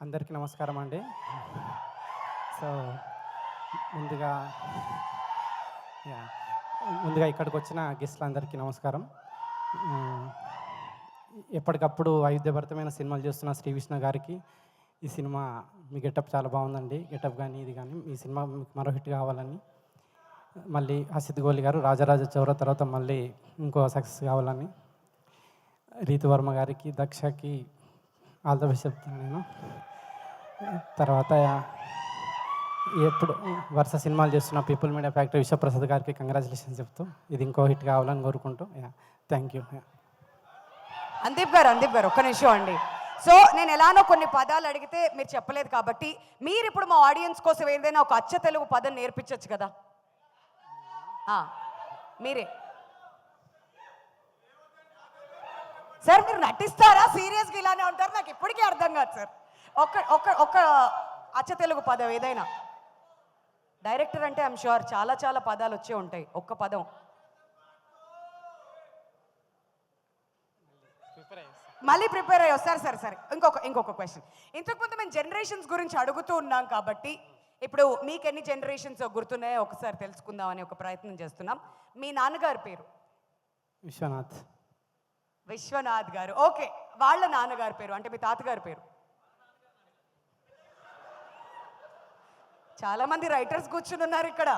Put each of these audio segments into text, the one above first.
అందరికీ నమస్కారం అండి. సో ముందుగా ముందుగా ఇక్కడికి వచ్చిన గెస్ట్లందరికీ నమస్కారం. ఎప్పటికప్పుడు వైవిధ్యభరితమైన సినిమాలు చేస్తున్న శ్రీ విష్ణు గారికి ఈ సినిమా మీ గెటప్ చాలా బాగుందండి. గెటప్ కానీ ఇది కానీ ఈ సినిమా మీకు మరో హిట్ కావాలని, మళ్ళీ హసిత్ గోలి గారు రాజరాజ చౌర తర్వాత మళ్ళీ ఇంకో సక్సెస్ కావాలని, రీతు వర్మ గారికి, దక్షకి ఆల్ ద బెస్ట్ చెప్తాను నేను. తర్వాత ఎప్పుడు వరుస సినిమాలు చేస్తున్న పీపుల్ మీడియా ఫ్యాక్టరీ విశ్వప్రసాద్ గారికి కంగ్రాచులేషన్స్ చెప్తూ ఇది ఇంకో హిట్ కావాలని కోరుకుంటూ థ్యాంక్ యూ. అందీప్ గారు ఒక్క నిమిషం అండి. సో నేను ఎలానో కొన్ని పదాలు అడిగితే మీరు చెప్పలేదు కాబట్టి మీరు ఇప్పుడు మా ఆడియన్స్ కోసం ఏదైనా ఒక అచ్చ తెలుగు పదం నేర్పించవచ్చు కదా. మీరే సార్, మీరు నటిస్తారా సీరియస్గా ఇలానే ఉంటారు? నాకు ఇప్పటికీ అర్థం కాదు సార్. ఒక్క అచ్చ తెలుగు పదం ఏదైనా. డైరెక్టర్ అంటే ఐఎమ్ షూర్ చాలా చాలా పదాలు వచ్చే ఉంటాయి. ఒక్క పదం మళ్ళీ ప్రిపేర్ అయ్యి వస్తారు. సరే ఇంకొక క్వశ్చన్. ఇంతకుముందు మేము జనరేషన్స్ గురించి అడుగుతూ ఉన్నాం కాబట్టి ఇప్పుడు మీకు ఎన్ని జనరేషన్స్ గుర్తున్నాయో ఒకసారి తెలుసుకుందామని ఒక ప్రయత్నం చేస్తున్నాం. మీ నాన్నగారి పేరు? విశ్వనాథ్ గారు. ఓకే, వాళ్ళ నాన్నగారి పేరు అంటే మీ తాతగారి పేరు? చాలా మంది రైటర్స్ కూర్చుని ఉన్నారు ఇక్కడ.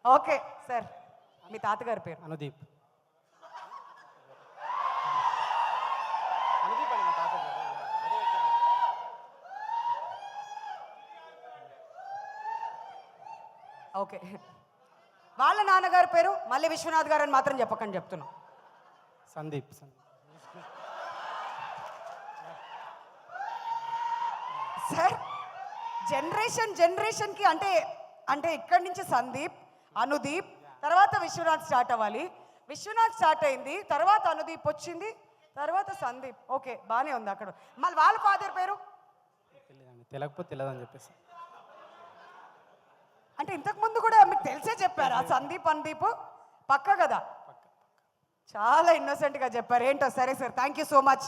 ఓకే సార్, మీ తాతగారి పేరు? అనుదీప్. ఓకే, వాళ్ళ నాన్నగారి పేరు మళ్ళీ విశ్వనాథ్ గారు అని మాత్రం చెప్పకండి చెప్తున్నాం. సందీప్. సార్ జనరేషన్కి అంటే ఇక్కడి నుంచి సందీప్, అనుదీప్, తర్వాత విశ్వనాథ్ స్టార్ట్ అవ్వాలి. విశ్వనాథ్ స్టార్ట్ అయింది, తర్వాత అనుదీప్ వచ్చింది, తర్వాత సందీప్. ఓకే, బాగానే ఉంది. అక్కడ మళ్ళీ వాళ్ళ ఫాదర్ పేరు తెలియకపోతే తెలియదని చెప్పేసి అంటే ఇంతకుముందు కూడా మీకు తెలిసే చెప్పారు ఆ సందీప్ అనుదీప్ పక్క కదా. చాలా ఇన్నోసెంట్గా చెప్పారు. ఏంటో సరే sir, thank you so much.